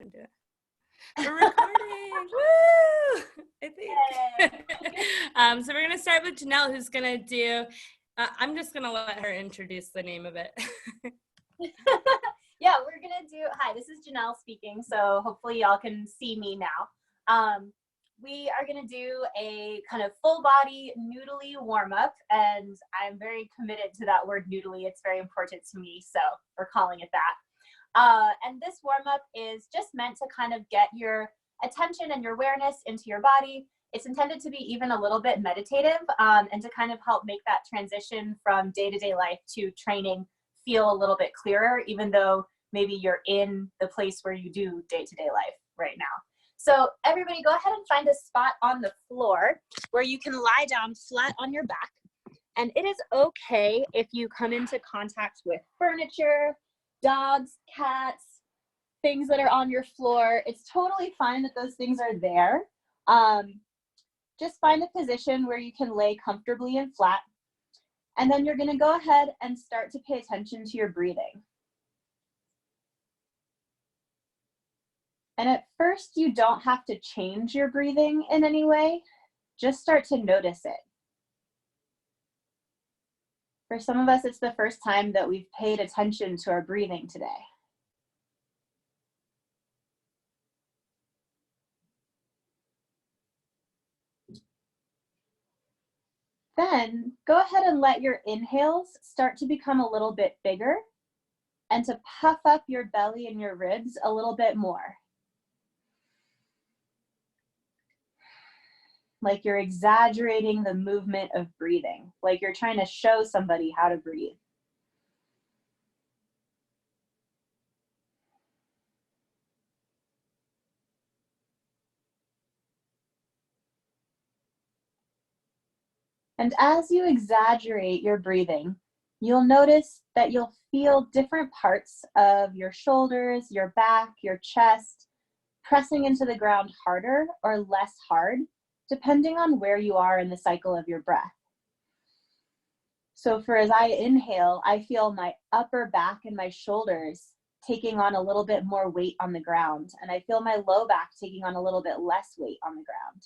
Do it. We're recording. Woo! I think. So we're gonna start with Janelle, who's gonna do. I'm just gonna let her introduce the name of it. Yeah, we're gonna do. Hi, this is Janelle speaking. So hopefully y'all can see me now. We are gonna do a kind of full body noodly warm up, and I'm very committed to that word noodly. It's very important to me, so we're calling it that. And this warm-up is just meant to kind of get your attention and your awareness into your body. It's intended to be even a little bit meditative and to kind of help make that transition from day-to-day life to training feel a little bit clearer, even though maybe you're in the place where you do day-to-day life right now. So everybody go ahead and find a spot on the floor where you can lie down flat on your back. And it is okay if you come into contact with furniture, dogs, cats, things that are on your floor. It's totally fine that those things are there. Just find a position where you can lay comfortably and flat. And then you're going to go ahead and start to pay attention to your breathing. And at first, you don't have to change your breathing in any way. Just start to notice it. For some of us, it's the first time that we've paid attention to our breathing today. Then go ahead and let your inhales start to become a little bit bigger and to puff up your belly and your ribs a little bit more. Like you're exaggerating the movement of breathing, like you're trying to show somebody how to breathe. And as you exaggerate your breathing, you'll notice that you'll feel different parts of your shoulders, your back, your chest, pressing into the ground harder or less hard, depending on where you are in the cycle of your breath. So as I inhale, I feel my upper back and my shoulders taking on a little bit more weight on the ground, and I feel my low back taking on a little bit less weight on the ground.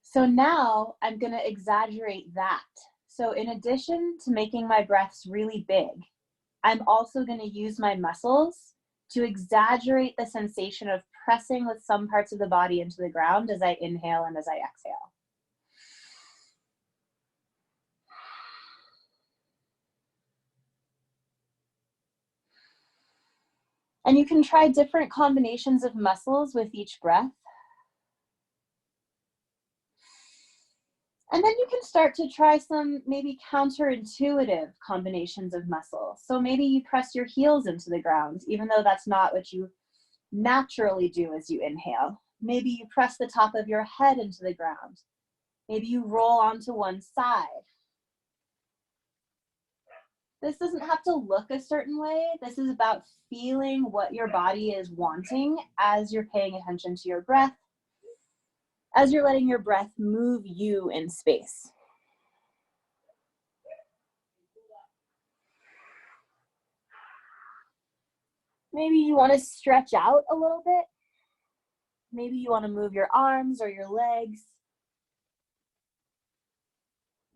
So now I'm going to exaggerate that. So in addition to making my breaths really big, I'm also going to use my muscles to exaggerate the sensation of pressing with some parts of the body into the ground as I inhale and as I exhale. And you can try different combinations of muscles with each breath. And then you can start to try some maybe counterintuitive combinations of muscles. So maybe you press your heels into the ground, even though that's not what you naturally do as you inhale. Maybe you press the top of your head into the ground. Maybe you roll onto one side. This doesn't have to look a certain way. This is about feeling what your body is wanting as you're paying attention to your breath, as you're letting your breath move you in space. Maybe you want to stretch out a little bit. Maybe you want to move your arms or your legs.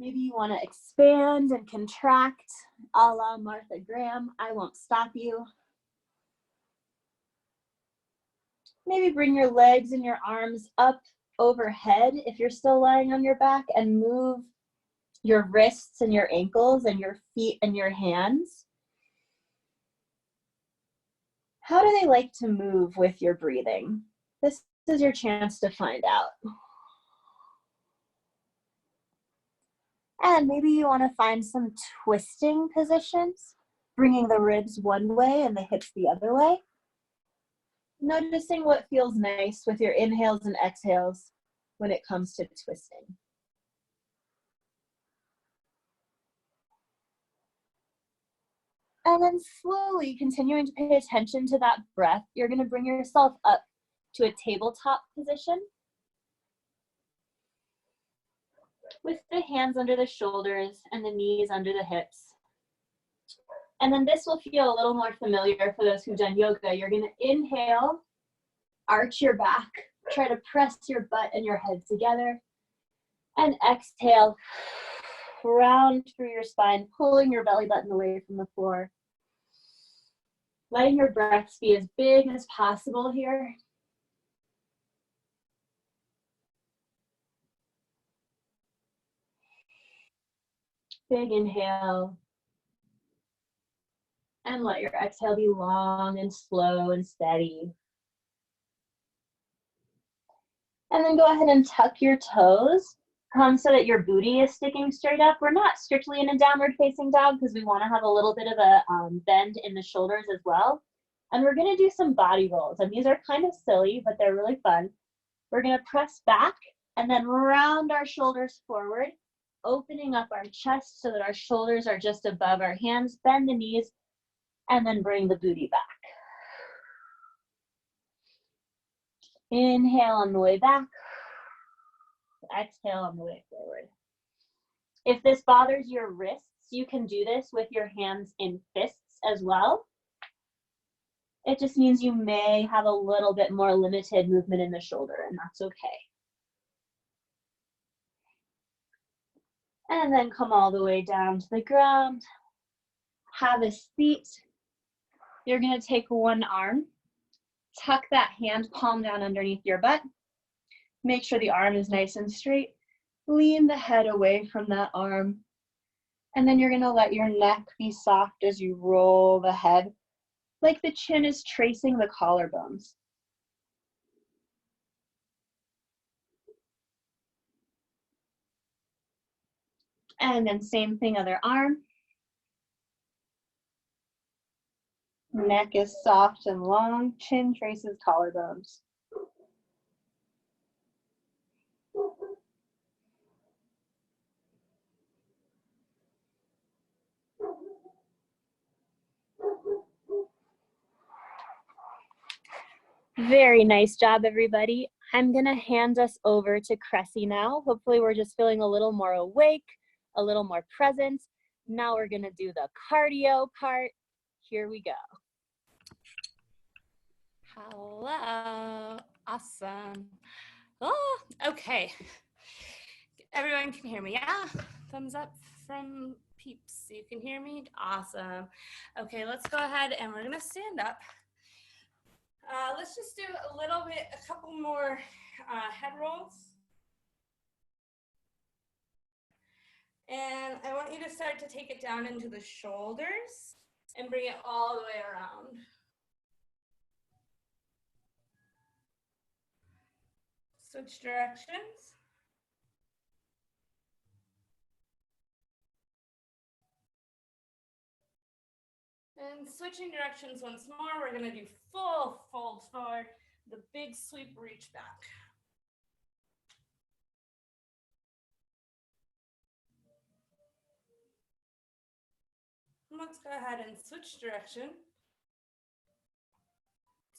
Maybe you want to expand and contract, a la Martha Graham. I won't stop you. Maybe bring your legs and your arms up overhead if you're still lying on your back, and move your wrists and your ankles and your feet and your hands. How do they like to move with your breathing? This is your chance to find out. And maybe you want to find some twisting positions, bringing the ribs one way and the hips the other way. Noticing what feels nice with your inhales and exhales when it comes to twisting. And then slowly continuing to pay attention to that breath, you're going to bring yourself up to a tabletop position with the hands under the shoulders and the knees under the hips. And then this will feel a little more familiar for those who've done yoga. You're gonna inhale, arch your back, try to press your butt and your head together. And exhale, round through your spine, pulling your belly button away from the floor. Letting your breaths be as big as possible here. Big inhale. And let your exhale be long and slow and steady. And then go ahead and tuck your toes so that your booty is sticking straight up. We're not strictly in a downward facing dog because we want to have a little bit of a bend in the shoulders as well. And we're going to do some body rolls. And these are kind of silly, but they're really fun. We're going to press back and then round our shoulders forward, opening up our chest so that our shoulders are just above our hands. Bend the knees and then bring the booty back. Inhale on the way back. Exhale on the way forward. If this bothers your wrists, you can do this with your hands in fists as well. It just means you may have a little bit more limited movement in the shoulder, and that's okay. And then come all the way down to the ground. Have a seat. You're going to take one arm, tuck that hand palm down underneath your butt. Make sure the arm is nice and straight. Lean the head away from that arm. And then you're going to let your neck be soft as you roll the head, like the chin is tracing the collarbones. And then same thing, other arm. Neck is soft and long, chin traces collarbones. Very nice job, everybody. I'm gonna hand us over to Cressie now. Hopefully we're just feeling a little more awake, a little more present. Now we're gonna do the cardio part. Here we go. Hello. Awesome. Oh, okay. Everyone can hear me. Yeah. Thumbs up from peeps. You can hear me? Awesome. Okay, let's go ahead and we're going to stand up. Let's just do a couple more head rolls. And I want you to start to take it down into the shoulders and bring it all the way around. Switch directions. And switching directions once more, we're gonna do full fold forward, the big sweep reach back. Let's go ahead and switch direction.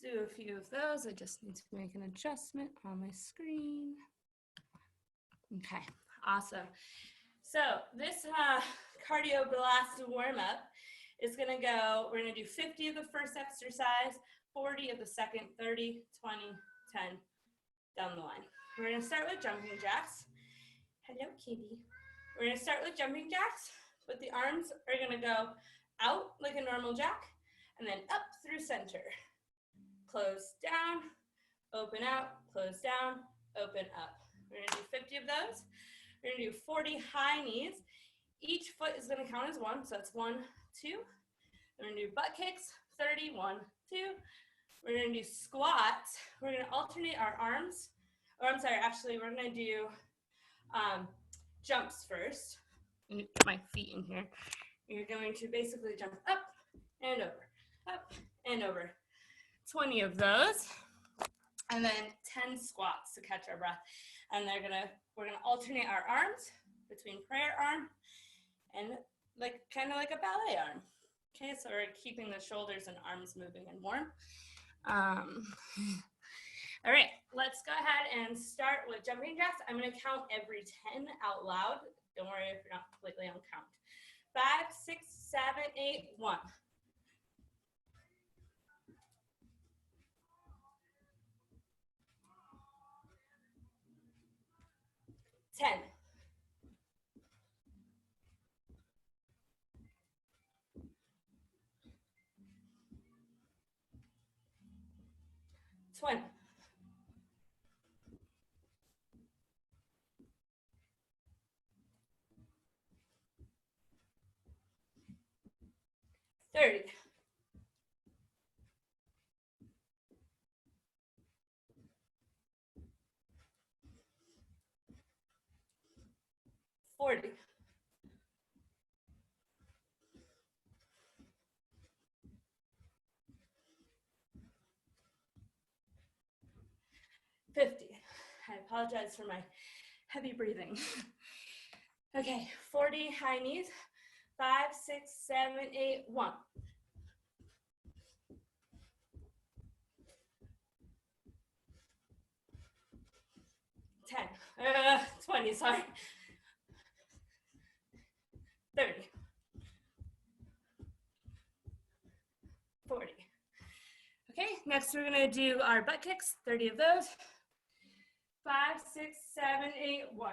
Do a few of those. I just need to make an adjustment on my screen. Okay, awesome. So this cardio blast warm-up is gonna go, we're gonna do 50 of the first exercise, 40 of the second, 30, 20, 10, down the line. We're gonna start with jumping jacks. Hello, kitty. We're gonna start with jumping jacks, but the arms are gonna go out like a normal jack, and then up through center. Close down, open out, close down, open up. We're gonna do 50 of those. We're gonna do 40 high knees. Each foot is gonna count as one, so that's 1, 2. We're gonna do butt kicks, 30, 1, 2. We're gonna do squats. We're gonna alternate our arms, or I'm sorry, actually we're gonna do jumps first. Let me get my feet in here. You're going to basically jump up and over, up and over. 20 of those, and then 10 squats to catch our breath. And we're gonna alternate our arms between prayer arm and kind of like a ballet arm. Okay, so we're keeping the shoulders and arms moving and warm. All right, let's go ahead and start with jumping jacks. I'm gonna count every 10 out loud. Don't worry if you're not completely on count. 5, 6, 7, 8, 1. 10. 20. 30. 40. 50. I apologize for my heavy breathing. Okay, 40 high knees. 5, 6, 7, 8, 1. 10. 20, sorry. 30. 40. Okay, next we're gonna do our butt kicks, 30 of those. 5, 6, 7, 8, 1.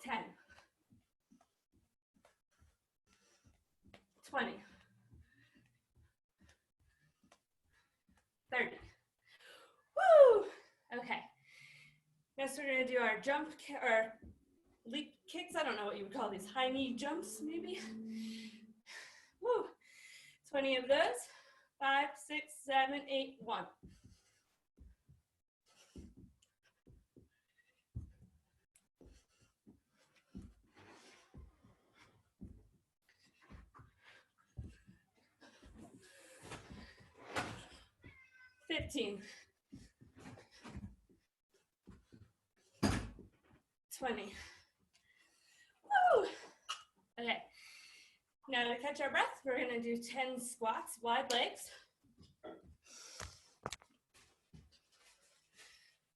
10. 20. 30. Woo! Okay. Next we're gonna do our jump or leap kicks. I don't know what you would call these. High knee jumps, maybe. Woo! 20 of those. 5, 6, 7, 8, 1. 15. 20. Woo! Okay. Now to catch our breath, we're gonna do 10 squats, wide legs.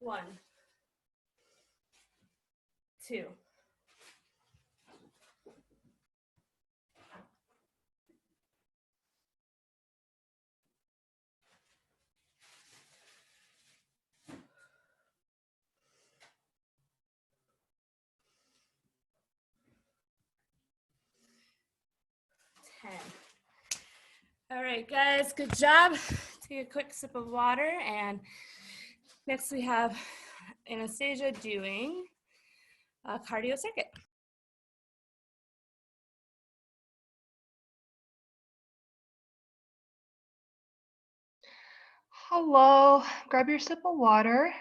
1, 2, 10. All right, guys, good job. Take a quick sip of water, and next we have Anastasia doing a cardio circuit. Hello, grab your sip of water,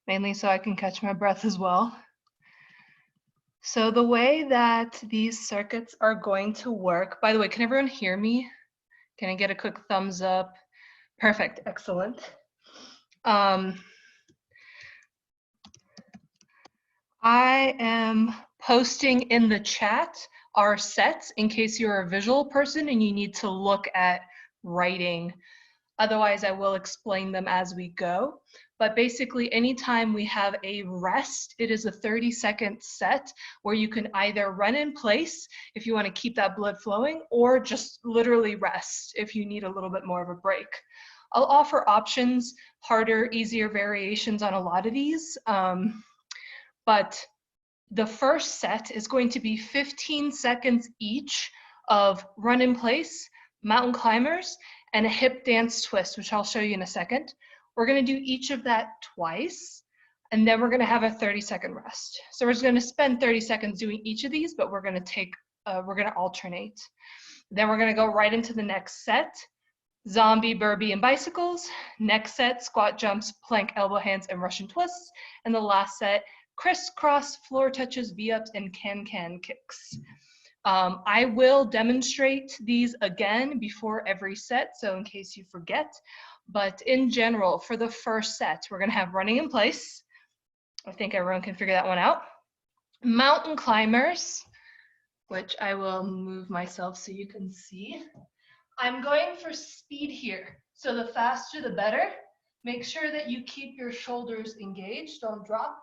mainly so I can catch my breath as well. So the way that these circuits are going to work, by the way, can everyone hear me? Can I get a quick thumbs up? Perfect, excellent. I am posting in the chat our sets in case you're a visual person and you need to look at writing. Otherwise, I will explain them as we go. But basically, anytime we have a rest, it is a 30-second set where you can either run in place if you want to keep that blood flowing, or just literally rest if you need a little bit more of a break. I'll offer options, harder, easier variations on a lot of these. But the first set is going to be 15 seconds each of run in place, mountain climbers, and a hip dance twist, which I'll show you in a second. We're gonna do each of that twice, and then we're gonna have a 30-second rest. So we're just gonna spend 30 seconds doing each of these, but we're gonna alternate. Then we're gonna go right into the next set, zombie, burpee, and bicycles. Next set, squat jumps, plank, elbow hands, and Russian twists. And the last set, crisscross, floor touches, V-ups, and can-can kicks. I will demonstrate these again before every set, so in case you forget. But in general, for the first set, we're gonna have running in place. I think everyone can figure that one out. Mountain climbers, which I will move myself so you can see. I'm going for speed here, so the faster the better. Make sure that you keep your shoulders engaged, don't drop.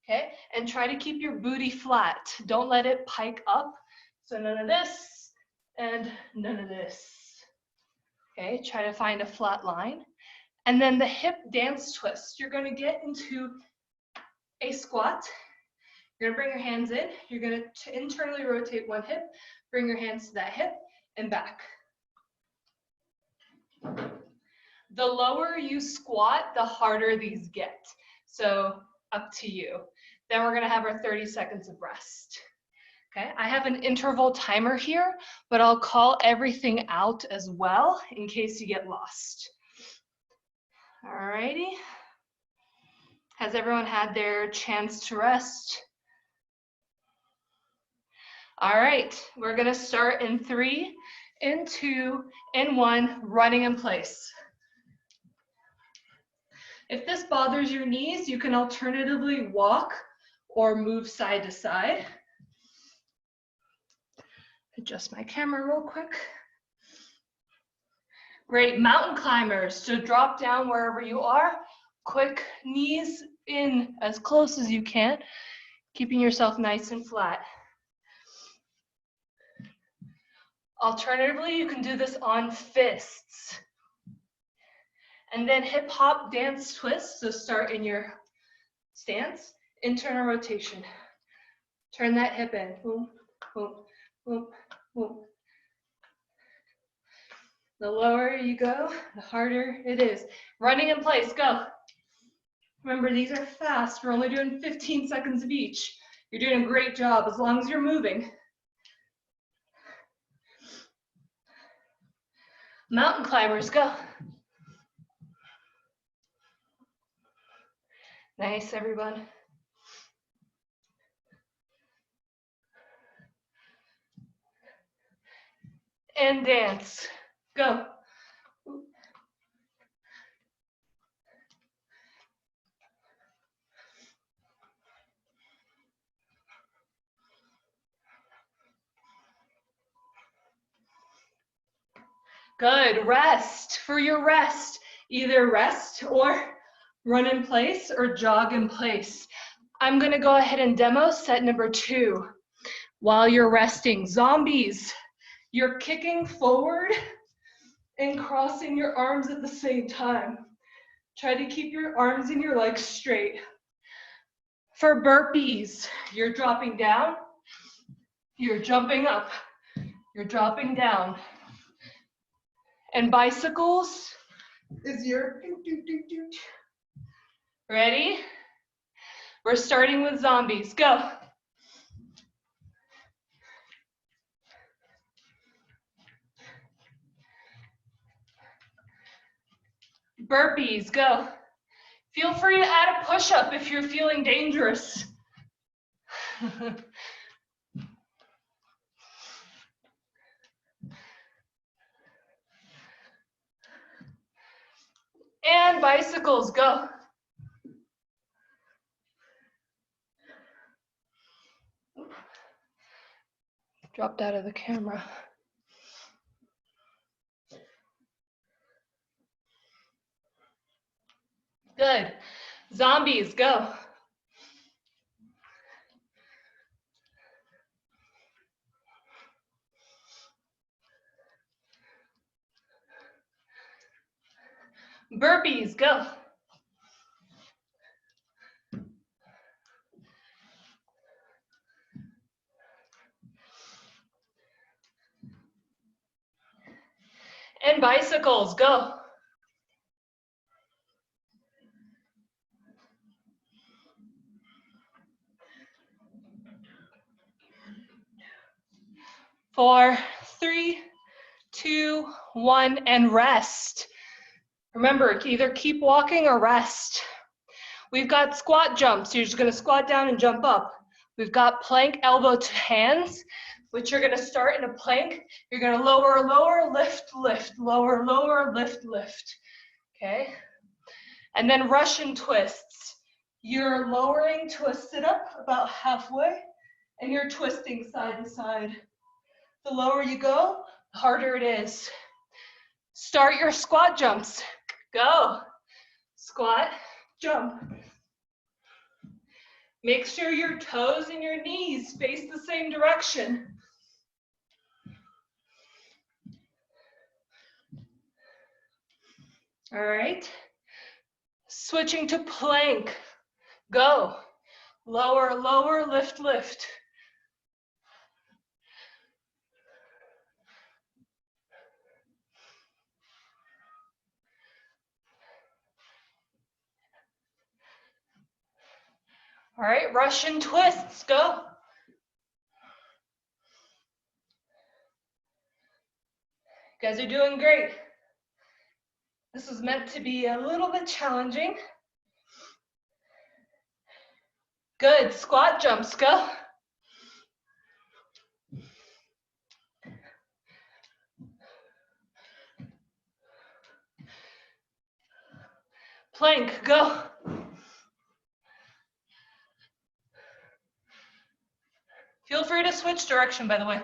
Okay, and try to keep your booty flat. Don't let it pike up. So none of this and none of this. Okay, try to find a flat line. And then the hip dance twist. You're gonna get into a squat. You're gonna bring your hands in. You're gonna internally rotate one hip, bring your hands to that hip and back. The lower you squat, the harder these get. So up to you. Then we're gonna have our 30 seconds of rest. Okay, I have an interval timer here, but I'll call everything out as well in case you get lost. Alrighty. Has everyone had their chance to rest? All right, we're gonna start in 3, in 2, in 1, running in place. If this bothers your knees, you can alternatively walk or move side to side. Adjust my camera real quick. Great, mountain climbers. So drop down wherever you are. Quick knees in as close as you can, keeping yourself nice and flat. Alternatively, you can do this on fists. And then hip hop dance twist. So start in your stance, internal rotation. Turn that hip in. Boom, boom, boom, boom. The lower you go, the harder it is. Running in place, go. Remember, these are fast. We're only doing 15 seconds of each. You're doing a great job as long as you're moving. Mountain climbers, go. Nice, everyone. And dance, go. Good, rest. For your rest, either rest or run in place or jog in place. I'm gonna go ahead and demo set number 2. While you're resting, zombies, you're kicking forward and crossing your arms at the same time. Try to keep your arms and your legs straight. For burpees, you're dropping down, you're jumping up, you're dropping down. And bicycles is your do. Ready? We're starting with zombies. Go. Burpees, go. Feel free to add a push-up if you're feeling dangerous. And bicycles, go. Dropped out of the camera. Good. Zombies, go. Burpees, go. And bicycles, go. Four, 3, 2, 1, and rest. Remember, either keep walking or rest. We've got squat jumps. You're just gonna squat down and jump up. We've got plank elbow to hands, which you're gonna start in a plank. You're gonna lower, lower, lift, lift, lower, lower, lift, lift, okay? And then Russian twists. You're lowering to a sit-up about halfway, and you're twisting side to side. The lower you go, the harder it is. Start your squat jumps. Go. Squat, jump. Make sure your toes and your knees face the same direction. All right. Switching to plank. Go. Lower, lower, lift, lift. All right, Russian twists, go. You guys are doing great. This is meant to be a little bit challenging. Good, squat jumps, go. Plank, go. Feel free to switch direction, by the way.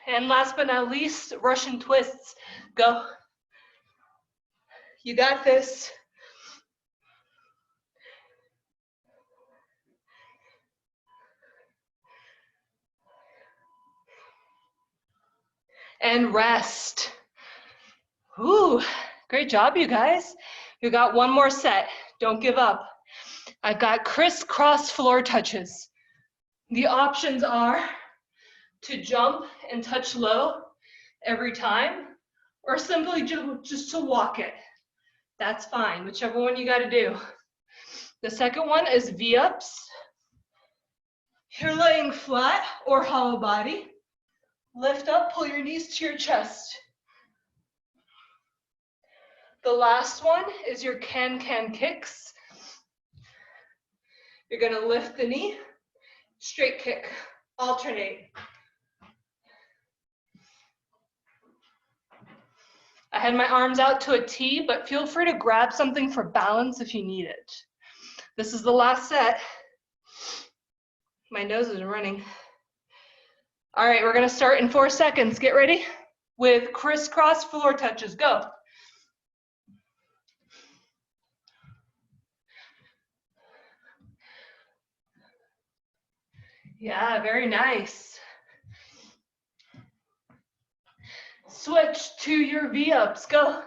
And last but not least, Russian twists, go. You got this. And rest. Ooh, great job, you guys. You got one more set. Don't give up. I've got crisscross floor touches. The options are to jump and touch low every time, or simply just to walk it. That's fine, whichever one you gotta do. The second one is V-ups. You're laying flat or hollow body. Lift up, pull your knees to your chest. The last one is your can-can kicks. You're gonna lift the knee, straight kick, alternate. I had my arms out to a T, but feel free to grab something for balance if you need it. This is the last set. My nose is running. All right, we're gonna start in 4 seconds. Get ready with crisscross floor touches, go. Yeah, very nice. Switch to your V-ups, go.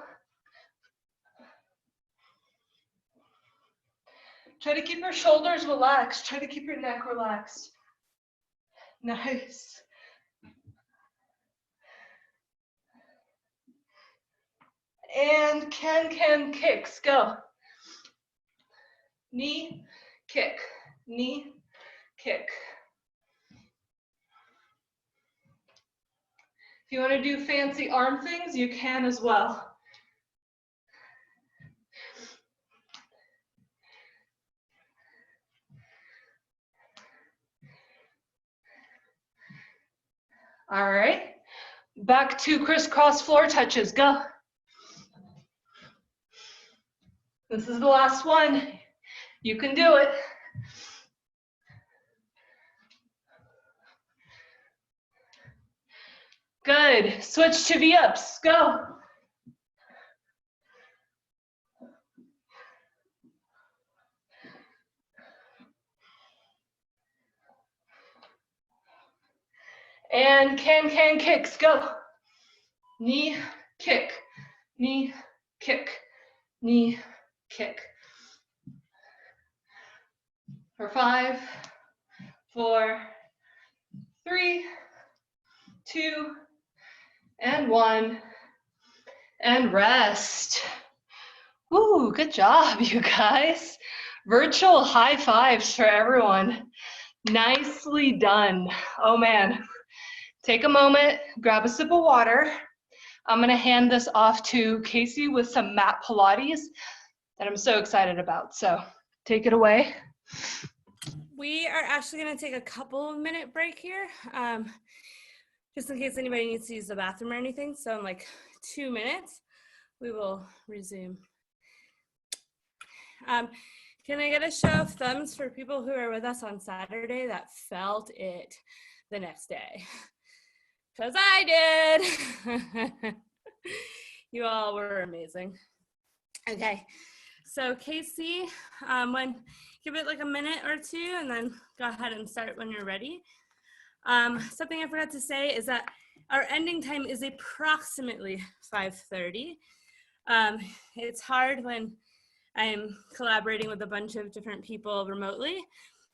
Try to keep your shoulders relaxed. Try to keep your neck relaxed. Nice. And can kicks, go. Knee, kick, knee, kick. If you want to do fancy arm things, you can as well. All right, back to crisscross floor touches, go. This is the last one. You can do it. Good, switch to V-ups, go. And can kicks, go. Knee, kick, knee, kick, knee, kick. For 5, 4, 3, 2, and 1, and rest. Woo, good job, you guys. Virtual high fives for everyone. Nicely done. Oh man. Take a moment, grab a sip of water. I'm gonna hand this off to Casey with some mat Pilates that I'm so excited about. So take it away. We are actually going to take a couple of minute break here, just in case anybody needs to use the bathroom or anything. So in like 2 minutes, we will resume. Can I get a show of thumbs for people who are with us on Saturday that felt it the next day? Because I did. You all were amazing. Okay, So Casey, give it like a minute or two and then go ahead and start when you're ready. Something I forgot to say is that our ending time is approximately 5:30. It's hard when I'm collaborating with a bunch of different people remotely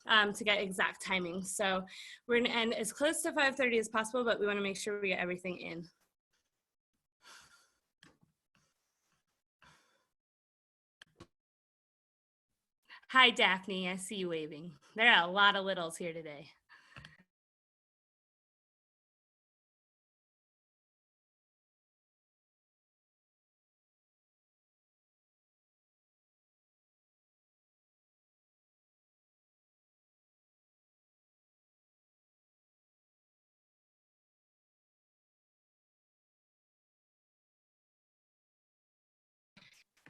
to get exact timing. So we're gonna end as close to 5:30 as possible, but we wanna make sure we get everything in. Hi, Daphne, I see you waving. There are a lot of littles here today.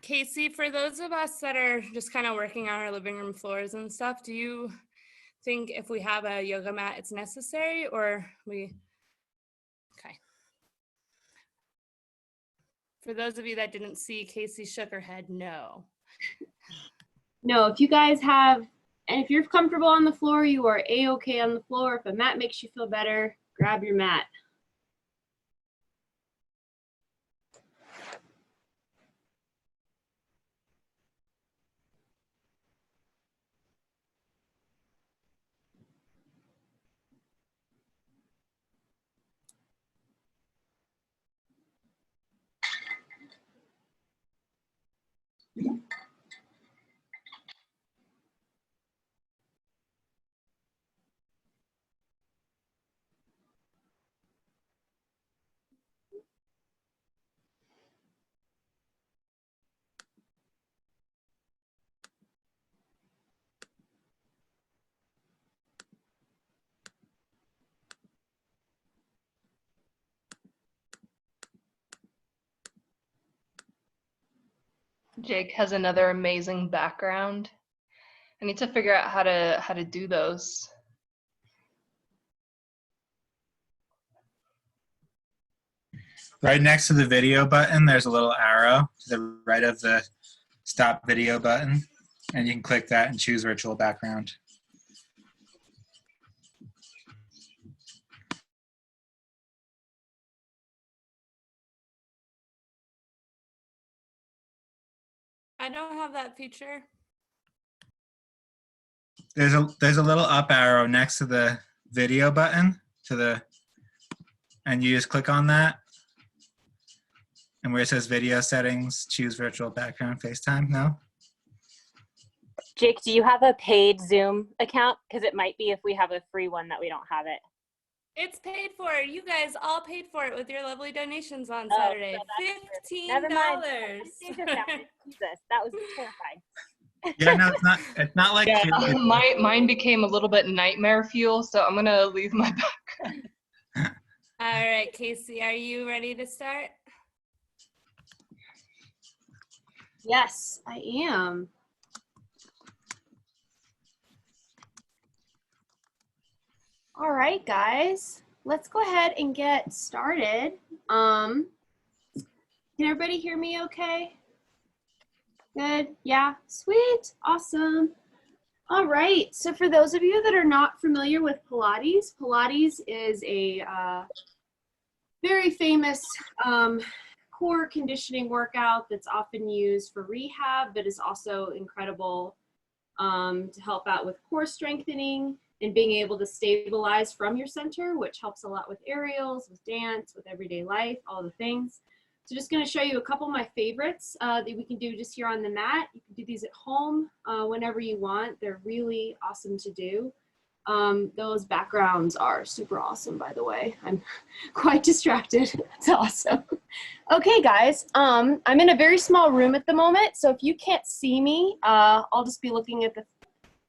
Casey, for those of us that are just kind of working on our living room floors and stuff, do you think if we have a yoga mat, it's necessary, or we, okay. For those of you that didn't see, Casey shook her head no. No, if you guys have, and if you're comfortable on the floor, you are a-okay on the floor. If a mat makes you feel better, grab your mat. Jake has another amazing background. I need to figure out how to do those. Right next to the video button, there's a little arrow to the right of the stop video button, and you can click that and choose virtual background. I don't have that feature. There's a little up arrow next to the video button and you just click on that. And where it says video settings, choose virtual background FaceTime. No? Jake, do you have a paid Zoom account? Because it might be if we have a free one that we don't have it. It's paid for. You guys all paid for it with your lovely donations on Oh, Saturday. so that's true. $15. Never mind. Jesus, that was terrifying. Yeah, no, it's not like Yeah, mine became a little bit nightmare fuel, so I'm gonna leave my background. All right, Casey, are you ready to start? Yes, I am. All right, guys, let's go ahead and get started. Can everybody hear me okay? Good, yeah, sweet, awesome. All right, so for those of you that are not familiar with Pilates, Pilates is a very famous core conditioning workout that's often used for rehab, but is also incredible to help out with core strengthening and being able to stabilize from your center, which helps a lot with aerials, with dance, with everyday life, all the things. So just gonna show you a couple of my favorites that we can do just here on the mat. You can do these at home whenever you want. They're really awesome to do. Those backgrounds are super awesome, by the way. I'm quite distracted. It's awesome. Okay, guys, I'm in a very small room at the moment, so if you can't see me, I'll just be looking at the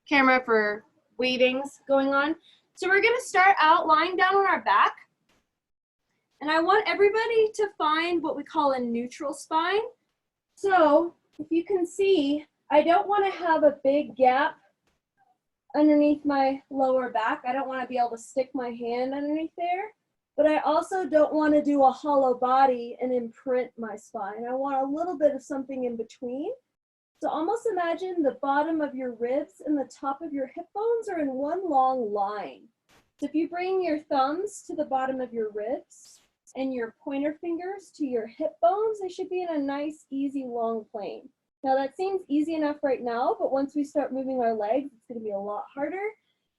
camera for wavings going on. So we're gonna start out lying down on our back, and I want everybody to find what we call a neutral spine. So if you can see, I don't wanna have a big gap underneath my lower back. I don't want to be able to stick my hand underneath there, but I also don't want to do a hollow body and imprint my spine. I want a little bit of something in between. So almost imagine the bottom of your ribs and the top of your hip bones are in one long line. So if you bring your thumbs to the bottom of your ribs and your pointer fingers to your hip bones, they should be in a nice, easy, long plane. Now that seems easy enough right now, but once we start moving our legs, it's gonna be a lot harder.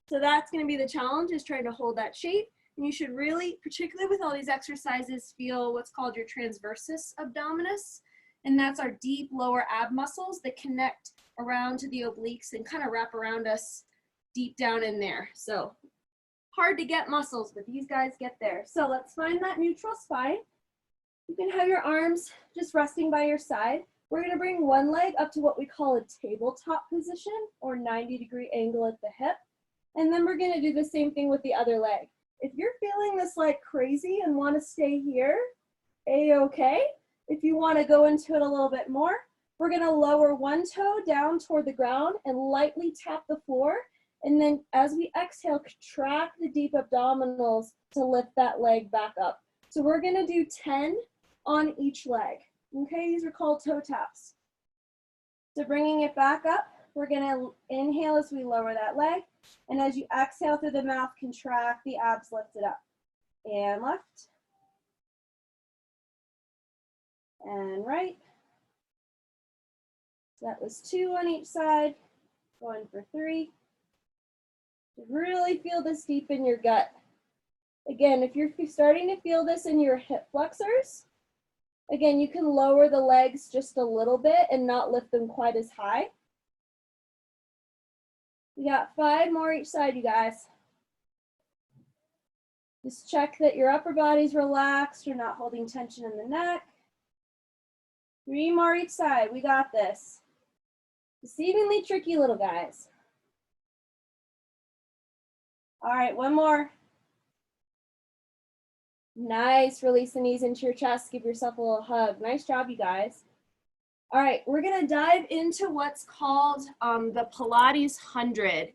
So that's gonna be the challenge, is trying to hold that shape. And you should really, particularly with all these exercises, feel what's called your transversus abdominis. And that's our deep lower ab muscles that connect around to the obliques and kind of wrap around us deep down in there. So hard to get muscles, but these guys get there. So let's find that neutral spine. You can have your arms just resting by your side. We're gonna bring one leg up to what we call a tabletop position, or 90-degree angle at the hip. And then we're gonna do the same thing with the other leg. If you're feeling this like crazy and wanna stay here, A-okay. If you wanna go into it a little bit more, we're gonna lower one toe down toward the ground and lightly tap the floor. And then as we exhale, contract the deep abdominals to lift that leg back up. So we're gonna do 10 on each leg. Okay, these are called toe taps. So bringing it back up, we're gonna inhale as we lower that leg. And as you exhale through the mouth, contract the abs, lift it up. And left. And right. So that was 2 on each side. Going for 3. Really feel this deep in your gut. Again, if you're starting to feel this in your hip flexors, again, you can lower the legs just a little bit and not lift them quite as high. We got 5 more each side, you guys. Just check that your upper body's relaxed. You're not holding tension in the neck. 3 more each side. We got this. Deceivingly tricky little guys. All right, 1 more. Nice. Release the knees into your chest. Give yourself a little hug. Nice job, you guys. All right, we're gonna dive into what's called the Pilates 100.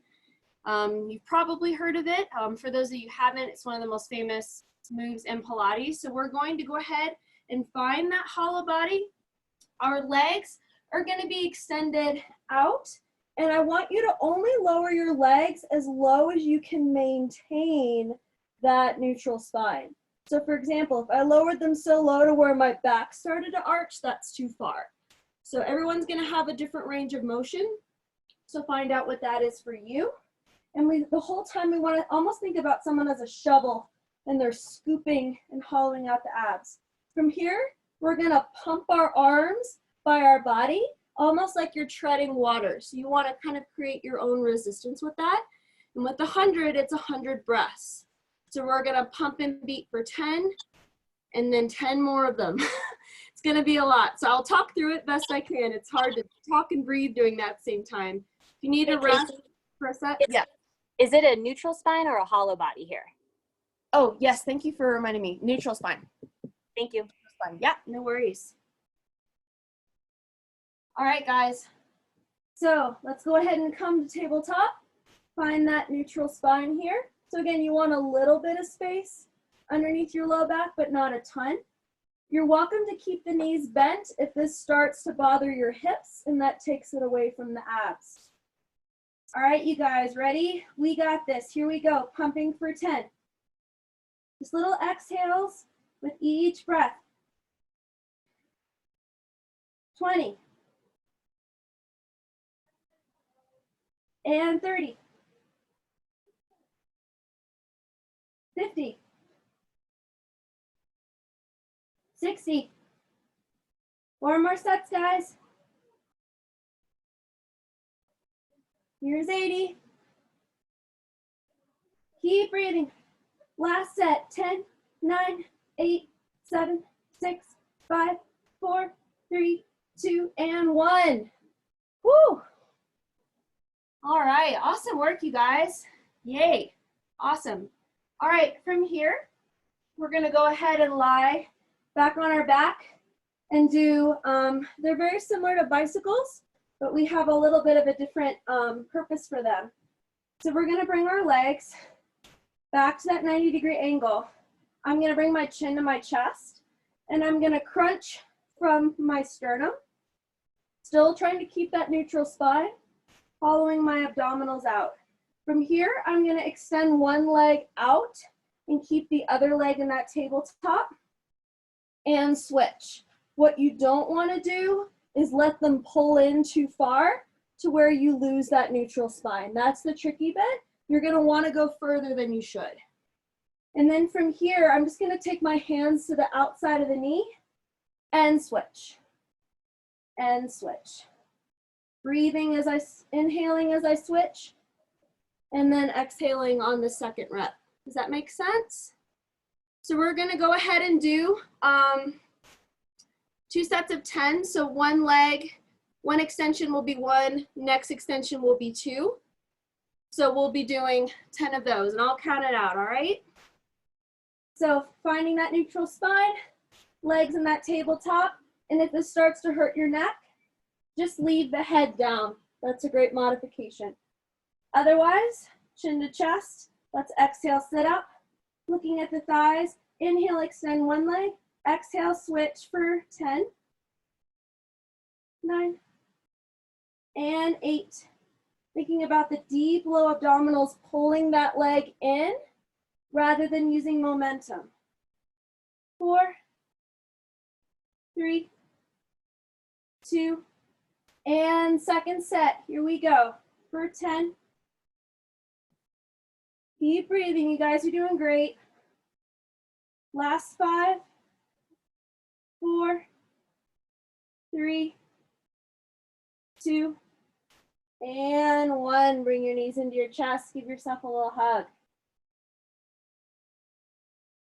You've probably heard of it. For those of you who haven't, it's one of the most famous moves in Pilates. So we're going to go ahead and find that hollow body. Our legs are gonna be extended out. And I want you to only lower your legs as low as you can maintain that neutral spine. So for example, if I lowered them so low to where my back started to arch, that's too far. So everyone's gonna have a different range of motion. So find out what that is for you. And the whole time we wanna almost think about someone as a shovel and they're scooping and hollowing out the abs. From here, we're gonna pump our arms by our body, almost like you're treading water. So you wanna kind of create your own resistance with that. And with the 100, it's 100 breaths. So we're gonna pump and beat for 10, and then 10 more of them. It's gonna be a lot. So I'll talk through it best I can. It's hard to talk and breathe doing that at the same time. If you need to rest for a sec. Yeah. Is it a neutral spine or a hollow body here? Oh, yes, thank you for reminding me. Neutral spine. Thank you. Yeah, no worries. All right, guys. So let's go ahead and come to tabletop. Find that neutral spine here. So again, you want a little bit of space underneath your low back, but not a ton. You're welcome to keep the knees bent if this starts to bother your hips, and that takes it away from the abs. All right, you guys, ready? We got this. Here we go. Pumping for 10. Just little exhales with each breath. 20. And 30. 50. 60. 4 more sets, guys. Here's 80. Keep breathing. Last set. 10, 9, 8, 7, 6, 5, 4, 3, 2, and 1. Woo! All right, awesome work, you guys. Yay, awesome. All right, from here, we're gonna go ahead and lie back on our back and do, they're very similar to bicycles, but we have a little bit of a different purpose for them. So we're gonna bring our legs back to that 90-degree angle. I'm gonna bring my chin to my chest, and I'm gonna crunch from my sternum Still trying to keep that neutral spine, following my abdominals out. From here, I'm gonna extend one leg out and keep the other leg in that tabletop and switch. What you don't wanna do is let them pull in too far to where you lose that neutral spine. That's the tricky bit. You're gonna wanna go further than you should. And then from here, I'm just gonna take my hands to the outside of the knee and switch, and switch. Breathing as inhaling as I switch, and then exhaling on the second rep. Does that make sense? So we're gonna go ahead and do 2 sets of 10. So one leg, one extension will be 1, next extension will be 2. So we'll be doing 10 of those, and I'll count it out, all right? So finding that neutral spine, legs in that tabletop, and if this starts to hurt your neck, just leave the head down. That's a great modification. Otherwise, chin to chest, let's exhale, sit up, looking at the thighs, inhale, extend one leg, exhale, switch for 10, 9, and 8. Thinking about the deep low abdominals, pulling that leg in rather than using momentum. 4, 3, 2, and second set. Here we go for 10. Keep breathing, you guys are doing great. Last 5, 4, 3, 2, and 1. Bring your knees into your chest. Give yourself a little hug.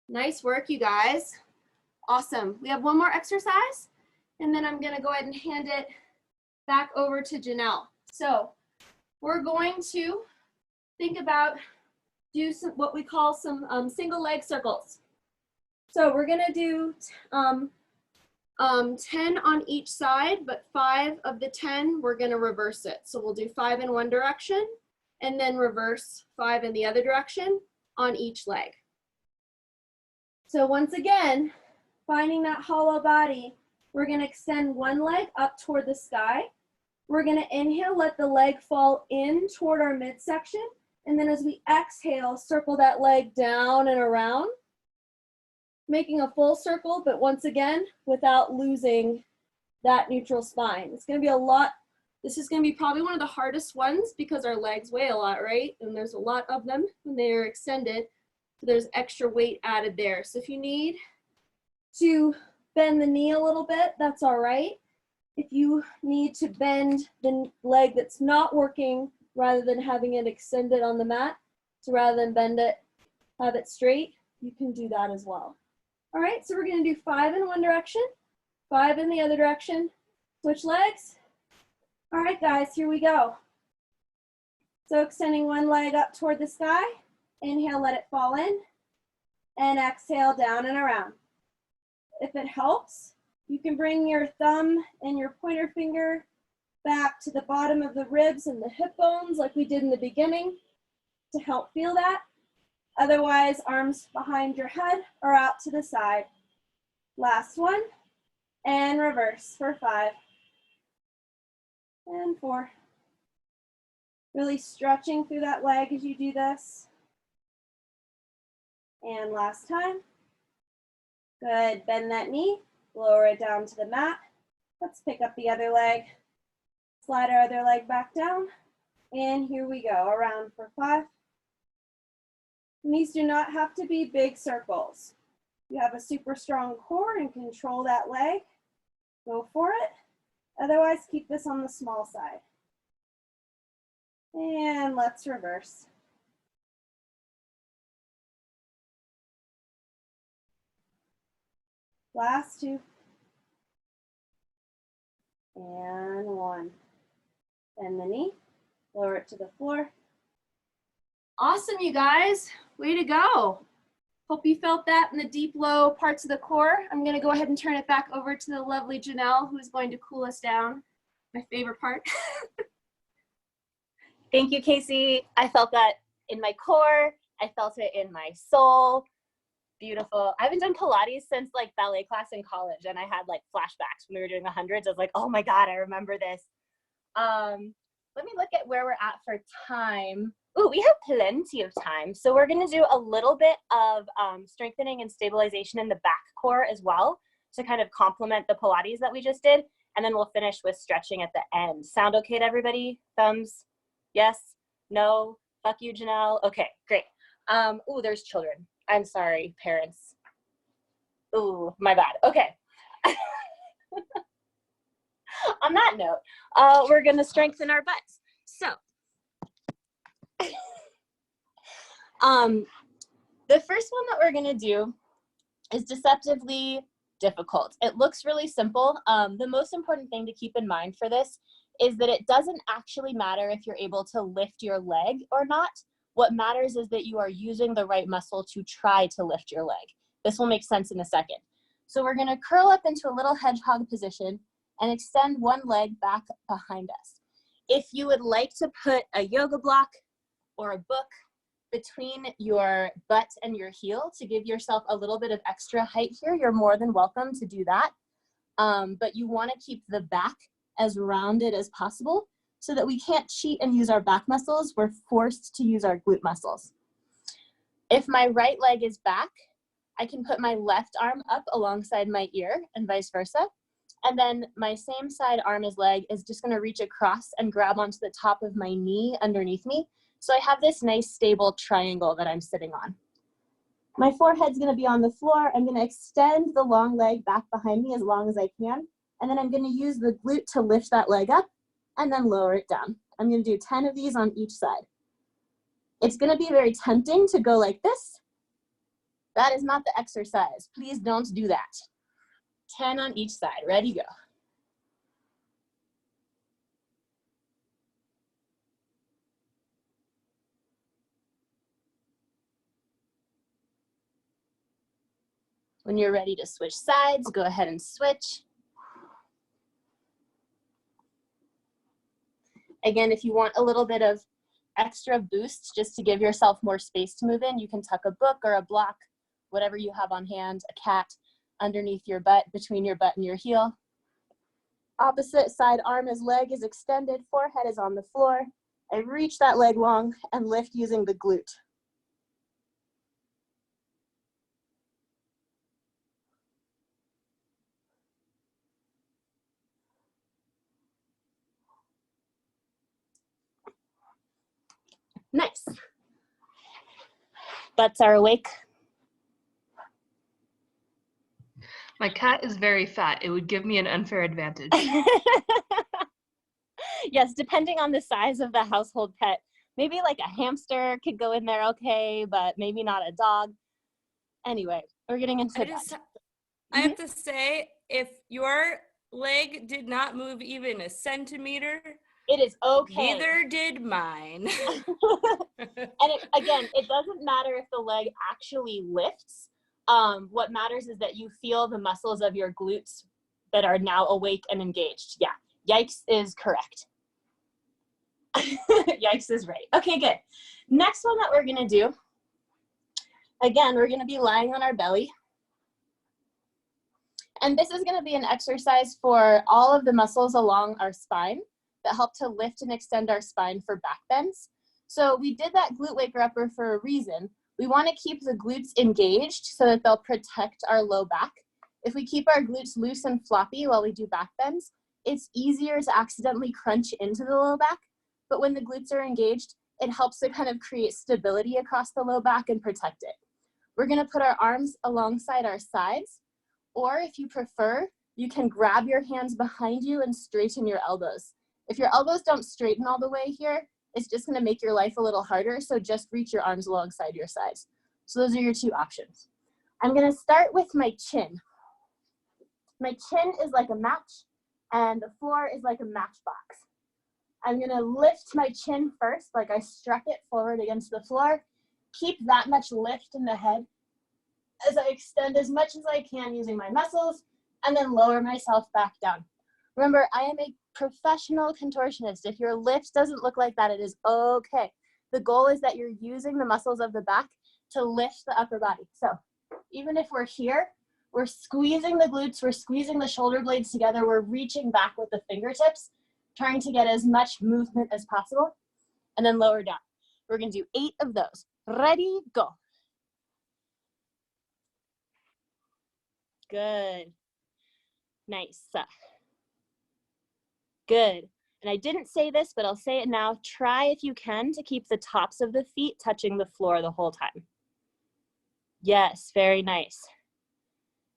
Nice work, you guys. Awesome. We have one more exercise, and then I'm going to go ahead and hand it back over to Janelle. So we're going to think about do some, what we call some single leg circles. So we're going to do 10 on each side, but 5 of the 10, we're going to reverse it. So we'll do 5 in one direction and then reverse 5 in the other direction on each leg. So once again, finding that hollow body, we're going to extend one leg up toward the sky. We're going to inhale, let the leg fall in toward our midsection. And then as we exhale, circle that leg down and around, making a full circle, but once again, without losing that neutral spine. It's going to be a lot. This is going to be probably one of the hardest ones because our legs weigh a lot, right? And there's a lot of them when they are extended. So there's extra weight added there. So if you need to bend the knee a little bit, that's all right. If you need to bend the leg that's not working rather than having it extended on the mat, so rather than bend it, have it straight, you can do that as well. All right, so we're going to do 5 in one direction, 5 in the other direction, switch legs. All right, guys, here we go. So extending one leg up toward the sky, inhale, let it fall in, and exhale down and around. If it helps, you can bring your thumb and your pointer finger back to the bottom of the ribs and the hip bones like we did in the beginning to help feel that. Otherwise, arms behind your head or out to the side. Last one, and reverse for 5, and 4. Really stretching through that leg as you do this. And last time. Good, bend that knee, lower it down to the mat. Let's pick up the other leg. Slide our other leg back down. And here we go, around for 5. And these do not have to be big circles. You have a super strong core and control that leg, go for it. Otherwise, keep this on the small side. And let's reverse. Last 2. And 1. Bend the knee, lower it to the floor. Awesome, you guys. Way to go. Hope you felt that in the deep, low parts of the core. I'm going to go ahead and turn it back over to the lovely Janelle, who is going to cool us down. My favorite part. Thank you, Casey. I felt that in my core. I felt it in my soul. Beautiful. I haven't done Pilates since like ballet class in college, and I had like flashbacks when we were doing the hundreds. I was like, oh my God, I remember this. Let me look at where we're at for time. Ooh, we have plenty of time. So we're gonna do a little bit of strengthening and stabilization in the back core as well to kind of complement the Pilates that we just did. And then we'll finish with stretching at the end. Sound okay to everybody? Thumbs? Yes? No? Fuck you, Janelle? Okay, great. Ooh, there's children. I'm sorry, parents. Ooh, my bad. Okay. On that note, we're gonna strengthen our butts. So, the first one that we're gonna do is deceptively difficult. It looks really simple. The most important thing to keep in mind for this is that it doesn't actually matter if you're able to lift your leg or not. What matters is that you are using the right muscle to try to lift your leg. This will make sense in a second. So we're gonna curl up into a little hedgehog position and extend one leg back behind us. If you would like to put a yoga block or a book between your butt and your heel to give yourself a little bit of extra height here, you're more than welcome to do that. But you wanna keep the back as rounded as possible so that we can't cheat and use our back muscles. We're forced to use our glute muscles. If my right leg is back, I can put my left arm up alongside my ear and vice versa. And then my same side arm as leg is just gonna reach across and grab onto the top of my knee underneath me. So I have this nice stable triangle that I'm sitting on. My forehead's gonna be on the floor. I'm gonna extend the long leg back behind me as long as I can. And then I'm gonna use the glute to lift that leg up and then lower it down. I'm gonna do 10 of these on each side. It's gonna be very tempting to go like this. That is not the exercise. Please don't do that. 10 on each side, ready, go. When you're ready to switch sides, go ahead and switch. Again, if you want a little bit of extra boost just to give yourself more space to move in, you can tuck a book or a block, whatever you have on hand, a cat, underneath your butt, between your butt and your heel. Opposite side arm as leg is extended, forehead is on the floor. I reach that leg long and lift using the glute. Nice. Butts are awake. My cat is very fat. It would give me an unfair advantage. Yes, depending on the size of the household pet. Maybe like a hamster could go in there okay, but maybe not a dog. Anyway, we're getting into that. I have to say, if your leg did not move even a centimeter, It is okay. neither did mine. And again, it doesn't matter if the leg actually lifts. What matters is that you feel the muscles of your glutes that are now awake and engaged. Yeah, yikes is correct. Yikes is right. Okay, good. Next one that we're gonna do, again, we're gonna be lying on our belly. And this is gonna be an exercise for all of the muscles along our spine that help to lift and extend our spine for back bends. So we did that glute waker upper for a reason. We want to keep the glutes engaged so that they'll protect our low back. If we keep our glutes loose and floppy while we do back bends, it's easier to accidentally crunch into the low back. But when the glutes are engaged, it helps to kind of create stability across the low back and protect it. We're going to put our arms alongside our sides, or if you prefer, you can grab your hands behind you and straighten your elbows. If your elbows don't straighten all the way here, it's just gonna make your life a little harder, so just reach your arms alongside your sides. So those are your two options. I'm gonna start with my chin. My chin is like a match, and the floor is like a matchbox. I'm gonna lift my chin first, like I struck it forward against the floor. Keep that much lift in the head as I extend as much as I can using my muscles, and then lower myself back down. Remember, I am a professional contortionist. If your lift doesn't look like that, it is okay. The goal is that you're using the muscles of the back to lift the upper body. So Even if we're here, we're squeezing the glutes, we're squeezing the shoulder blades together, we're reaching back with the fingertips, trying to get as much movement as possible, and then lower down. We're gonna do 8 of those. Ready, go. Good. Nice. Good. And I didn't say this, but I'll say it now. Try, if you can, to keep the tops of the feet touching the floor the whole time. Yes, very nice.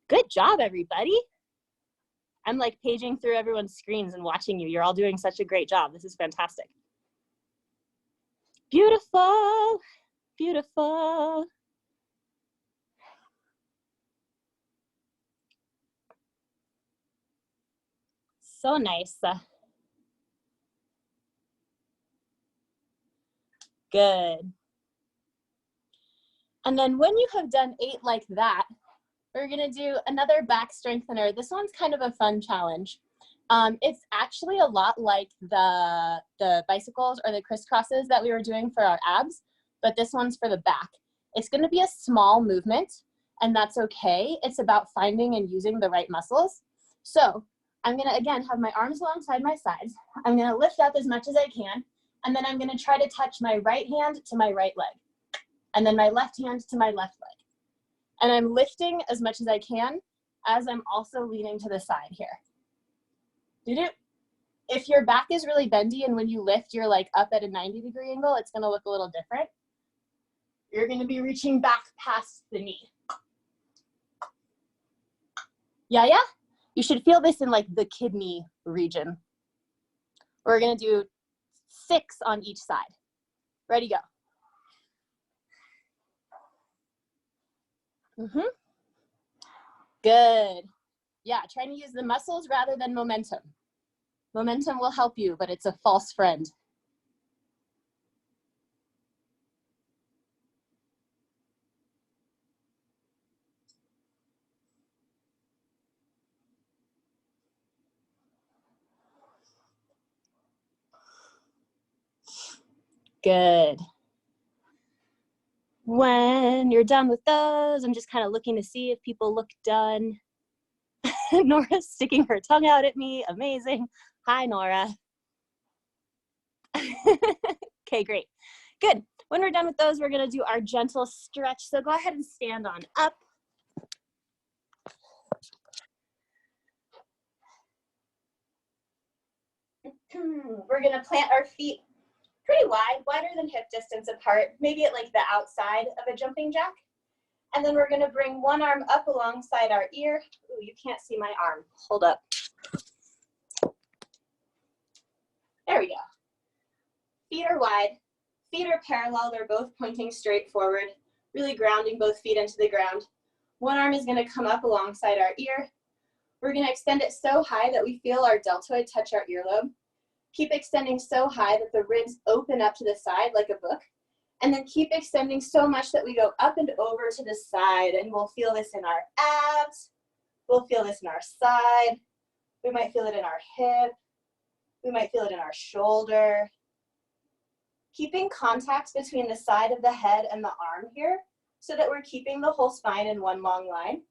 Good job, everybody. I'm like paging through everyone's screens and watching you. You're all doing such a great job. This is fantastic. Beautiful, beautiful. So nice. Good. And then when you have done 8 like that, we're gonna do another back strengthener. This one's kind of a fun challenge. It's actually a lot like the bicycles or the crisscrosses that we were doing for our abs, but this one's for the back. It's gonna be a small movement, and that's okay. It's about finding and using the right muscles. So I'm gonna, again, have my arms alongside my sides. I'm gonna lift up as much as I can, and then I'm gonna try to touch my right hand to my right leg, and then my left hand to my left leg. And I'm lifting as much as I can as I'm also leaning to the side here. If your back is really bendy and when you lift, you're like up at a 90-degree angle, it's gonna look a little different. You're gonna be reaching back past the knee. Yeah? You should feel this in like the kidney region. We're gonna do 6 on each side. Ready, go. Good. Yeah, trying to use the muscles rather than momentum. Momentum will help you, but it's a false friend. Good. When you're done with those, I'm just kind of looking to see if people look done. Nora's sticking her tongue out at me. Amazing. Hi, Nora. Okay, great. Good. When we're done with those, we're going to do our gentle stretch. So go ahead and stand on up. We're going to plant our feet pretty wide, wider than hip distance apart, maybe at like the outside of a jumping jack. And then we're gonna bring one arm up alongside our ear. Ooh, you can't see my arm. Hold up. There we go. Feet are wide. Feet are parallel. They're both pointing straight forward, really grounding both feet into the ground. One arm is gonna come up alongside our ear. We're gonna extend it so high that we feel our deltoid touch our earlobe. Keep extending so high that the ribs open up to the side like a book. And then keep extending so much that we go up and over to the side. And we'll feel this in our abs. We'll feel this in our side. We might feel it in our hip. We might feel it in our shoulder. Keeping contact between the side of the head and the arm here so that we're keeping the whole spine in one long line.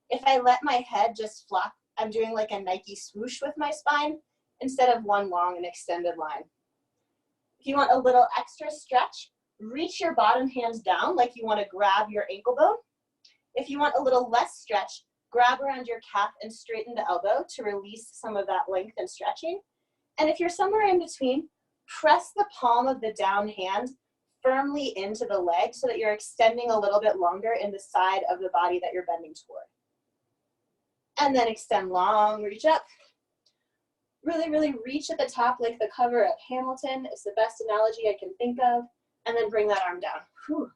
If I let my head just flop, I'm doing like a Nike swoosh with my spine instead of one long and extended line. If you want a little extra stretch, reach your bottom hands down like you want to grab your ankle bone. If you want a little less stretch, grab around your calf and straighten the elbow to release some of that length and stretching. And if you're somewhere in between, press the palm of the down hand firmly into the leg so that you're extending a little bit longer in the side of the body that you're bending toward. And then extend long, reach up. Really, really reach at the top like the cover of Hamilton is the best analogy I can think of. And then bring that arm down. Whew.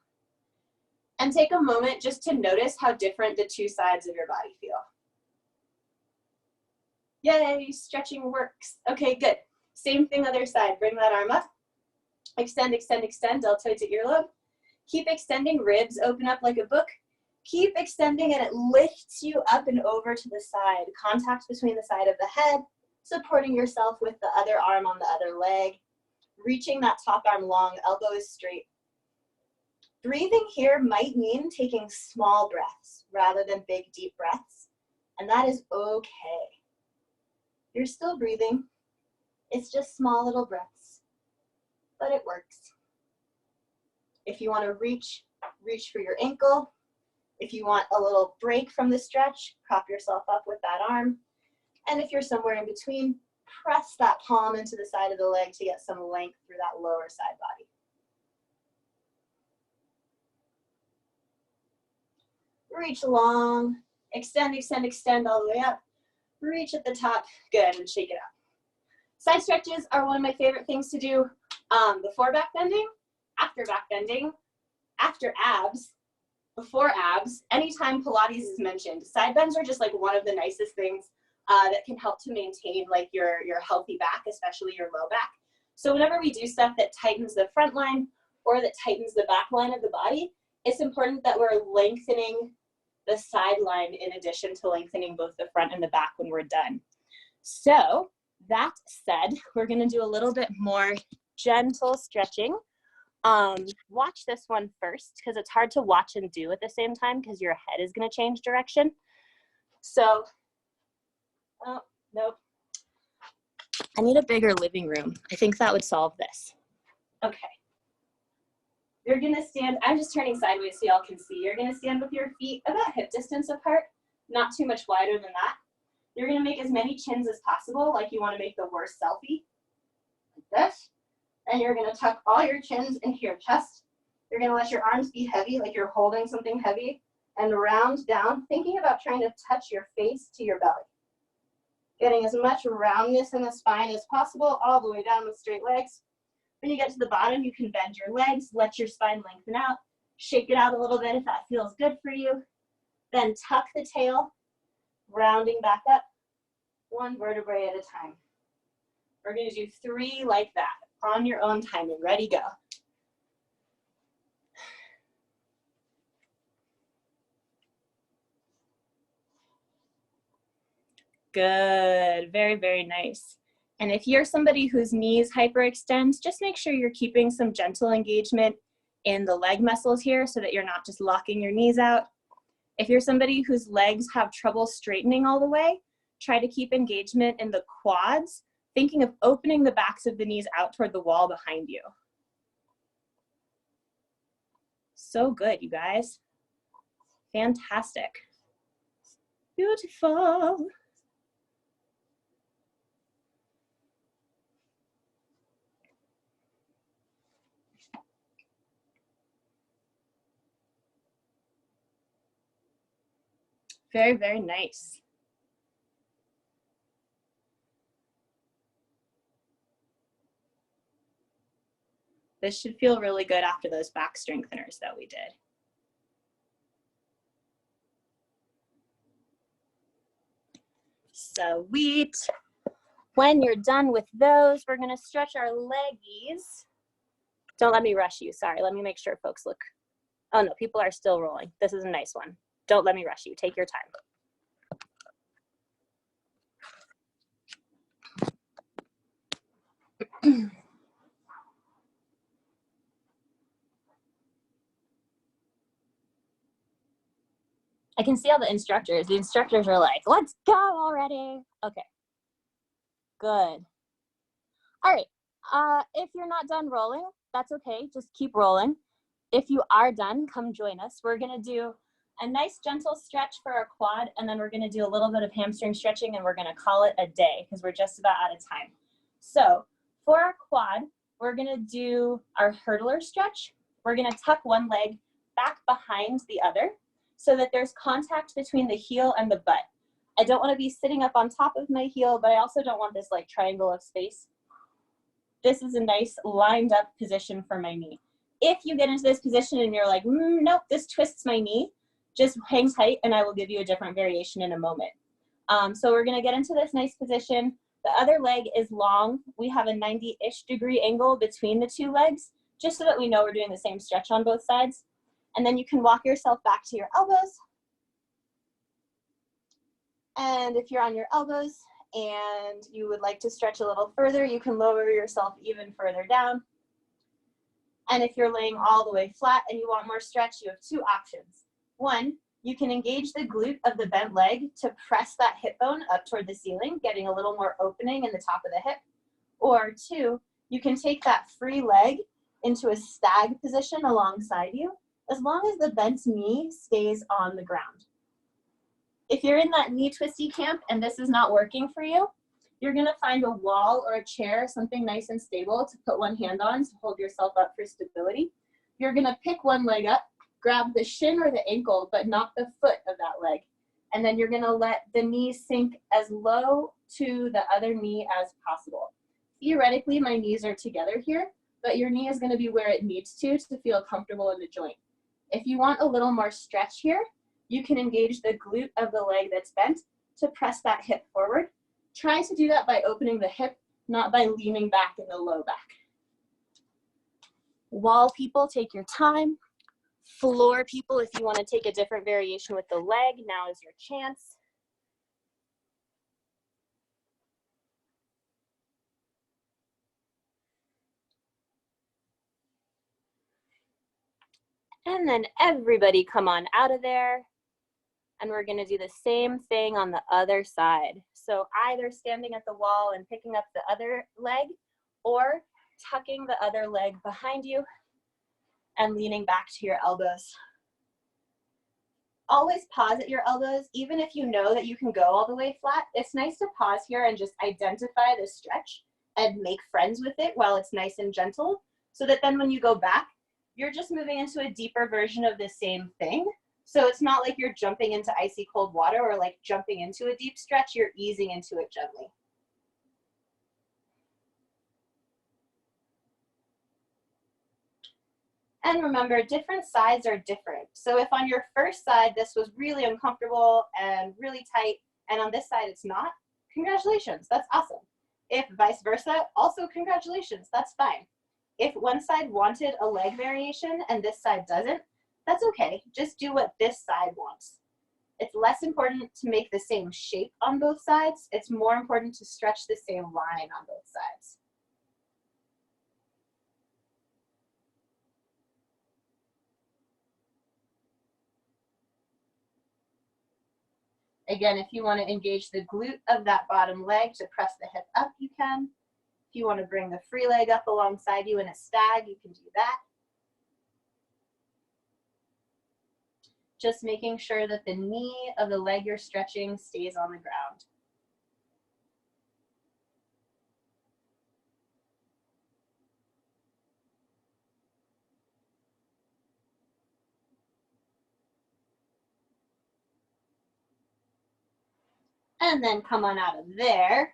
And take a moment just to notice how different the two sides of your body feel. Yay, stretching works. Okay, good. Same thing other side. Bring that arm up. Extend, extend, extend, deltoid to earlobe. Keep extending, ribs open up like a book. Keep extending and it lifts you up and over to the side. Contact between the side of the head, supporting yourself with the other arm on the other leg. Reaching that top arm long, elbow is straight. Breathing here might mean taking small breaths rather than big, deep breaths, and that is okay. You're still breathing. It's just small little breaths, but it works. If you want to reach for your ankle. If you want a little break from the stretch, prop yourself up with that arm. And if you're somewhere in between, press that palm into the side of the leg to get some length through that lower side body. Reach long, extend, extend, extend all the way up. Reach at the top, good, and shake it out. Side stretches are one of my favorite things to do before back bending, after back bending, after abs, before abs, anytime Pilates is mentioned. Side bends are just like one of the nicest things that can help to maintain like your healthy back, especially your low back. So whenever we do stuff that tightens the front line or that tightens the back line of the body, it's important that we're lengthening the side line in addition to lengthening both the front and the back when we're done. So that said, we're gonna do a little bit more gentle stretching. Watch this one first because it's hard to watch and do at the same time because your head is going to change direction. So, oh, nope. I need a bigger living room. I think that would solve this. Okay. You're going to stand, I'm just turning sideways so y'all can see. You're going to stand with your feet about hip distance apart, not too much wider than that. You're going to make as many chins as possible, like you want to make the worst selfie. Like this. And you're going to tuck all your chins into your chest. You're going to let your arms be heavy, like you're holding something heavy, and round down, thinking about trying to touch your face to your belly. Getting as much roundness in the spine as possible, all the way down with straight legs. When you get to the bottom, you can bend your legs, let your spine lengthen out, shake it out a little bit if that feels good for you. Then tuck the tail, rounding back up, one vertebrae at a time. We're going to do 3 like that. On your own timing. Ready, go. Good. Very, very nice. And if you're somebody whose knees hyperextend, just make sure you're keeping some gentle engagement in the leg muscles here so that you're not just locking your knees out. If you're somebody whose legs have trouble straightening all the way, try to keep engagement in the quads, thinking of opening the backs of the knees out toward the wall behind you. So good, you guys. Fantastic. Beautiful. Very, very nice. This should feel really good after those back strengtheners that we did. Sweet. When you're done with those, we're gonna stretch our leggies. Don't let me rush you, sorry. Let me make sure folks look. Oh no, people are still rolling. This is a nice one. Don't let me rush you, take your time. I can see all the instructors. The instructors are like, let's go already. Okay, good. All right, if you're not done rolling, that's okay, just keep rolling. If you are done, come join us. We're gonna do a nice gentle stretch for our quad, and then we're gonna do a little bit of hamstring stretching, and we're gonna call it a day because we're just about out of time. So for our quad, we're gonna do our hurdler stretch. We're gonna tuck one leg back behind the other so that there's contact between the heel and the butt. I don't wanna be sitting up on top of my heel, but I also don't want this like triangle of space. This is a nice lined up position for my knee. If you get into this position and you're like, nope, this twists my knee, just hang tight and I will give you a different variation in a moment. So we're gonna get into this nice position. The other leg is long. We have a 90-ish degree angle between the two legs, just so that we know we're doing the same stretch on both sides. And then you can walk yourself back to your elbows. And if you're on your elbows and you would like to stretch a little further, you can lower yourself even further down. And if you're laying all the way flat and you want more stretch, you have two options. One, you can engage the glute of the bent leg to press that hip bone up toward the ceiling, getting a little more opening in the top of the hip. Or two, you can take that free leg into a stag position alongside you, as long as the bent knee stays on the ground. If you're in that knee twisty camp and this is not working for you, you're gonna find a wall or a chair, something nice and stable to put one hand on to hold yourself up for stability. You're gonna pick one leg up, grab the shin or the ankle, but not the foot of that leg. And then you're gonna let the knee sink as low to the other knee as possible. Theoretically, my knees are together here, but your knee is gonna be where it needs to feel comfortable in the joint. If you want a little more stretch here, you can engage the glute of the leg that's bent to press that hip forward. Try to do that by opening the hip, not by leaning back in the low back. Wall people, take your time. Floor people, if you want to take a different variation with the leg, now is your chance. And then everybody come on out of there. And we're gonna do the same thing on the other side. So either standing at the wall and picking up the other leg, or tucking the other leg behind you and leaning back to your elbows. Always pause at your elbows, even if you know that you can go all the way flat. It's nice to pause here and just identify the stretch and make friends with it while it's nice and gentle, so that then when you go back, you're just moving into a deeper version of the same thing. So it's not like you're jumping into icy cold water or like jumping into a deep stretch, you're easing into it gently. And remember, different sides are different. So if on your first side, this was really uncomfortable and really tight, and on this side it's not, congratulations, that's awesome. If vice versa, also congratulations, that's fine. If one side wanted a leg variation and this side doesn't, that's okay, just do what this side wants. It's less important to make the same shape on both sides. It's more important to stretch the same line on both sides. Again, if you want to engage the glute of that bottom leg to press the hip up, you can. If you want to bring the free leg up alongside you in a stag, you can do that. Just making sure that the knee of the leg you're stretching stays on the ground. And then come on out of there.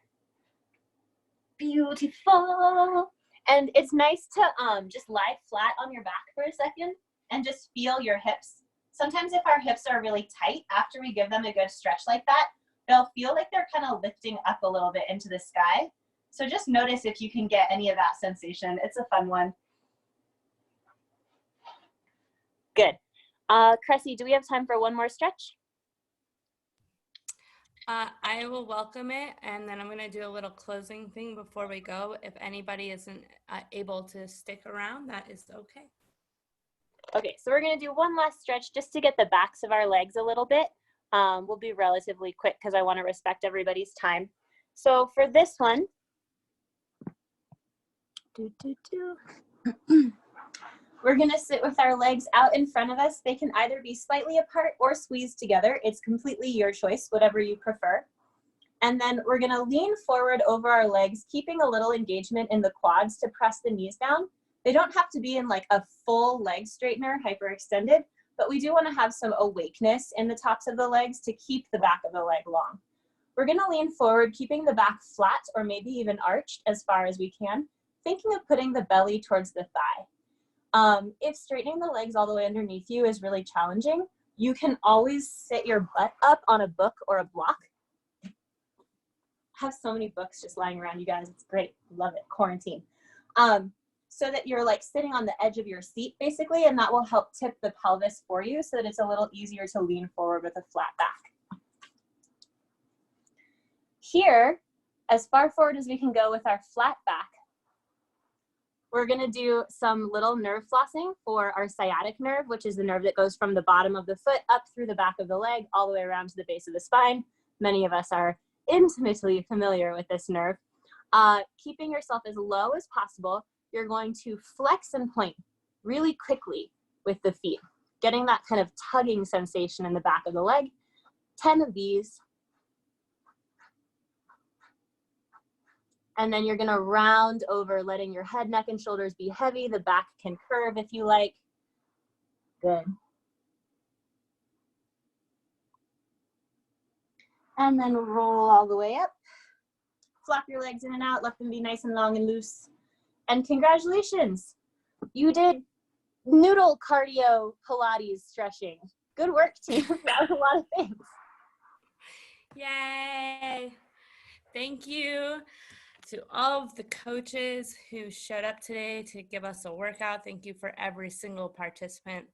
Beautiful. And it's nice to just lie flat on your back for a second and just feel your hips. Sometimes if our hips are really tight, after we give them a good stretch like that, they'll feel like they're kind of lifting up a little bit into the sky. So just notice if you can get any of that sensation. It's a fun one. Good. Cressie, do we have time for one more stretch? I will welcome it, and then I'm going to do a little closing thing before we go. If anybody isn't able to stick around, that is okay. Okay, so we're going to do one last stretch just to get the backs of our legs a little bit. We'll be relatively quick because I want to respect everybody's time. So for this one, we're going to sit with our legs out in front of us. They can either be slightly apart or squeezed together. It's completely your choice, whatever you prefer. And then we're going to lean forward over our legs, keeping a little engagement in the quads to press the knees down. They don't have to be in like a full leg straightener, hyperextended, but we do want to have some awakeness in the tops of the legs to keep the back of the leg long. We're going to lean forward, keeping the back flat or maybe even arched as far as we can, thinking of putting the belly towards the thigh. If straightening the legs all the way underneath you is really challenging, you can always sit your butt up on a book or a block. I have so many books just lying around, you guys. It's great. Love it. Quarantine. So that you're like sitting on the edge of your seat basically, and that will help tip the pelvis for you so that it's a little easier to lean forward with a flat back. Here, as far forward as we can go with our flat back, we're gonna do some little nerve flossing for our sciatic nerve, which is the nerve that goes from the bottom of the foot up through the back of the leg, all the way around to the base of the spine. Many of us are intimately familiar with this nerve. Keeping yourself as low as possible, you're going to flex and point really quickly with the feet, getting that kind of tugging sensation in the back of the leg. 10 of these. And then you're gonna round over, letting your head, neck, and shoulders be heavy. The back can curve if you like. Good. And then roll all the way up. Flap your legs in and out, let them be nice and long and loose. And congratulations, you did noodle cardio Pilates stretching. Good work, team. That was a lot of things. Yay. Thank you to all of the coaches who showed up today to give us a workout. Thank you for every single participant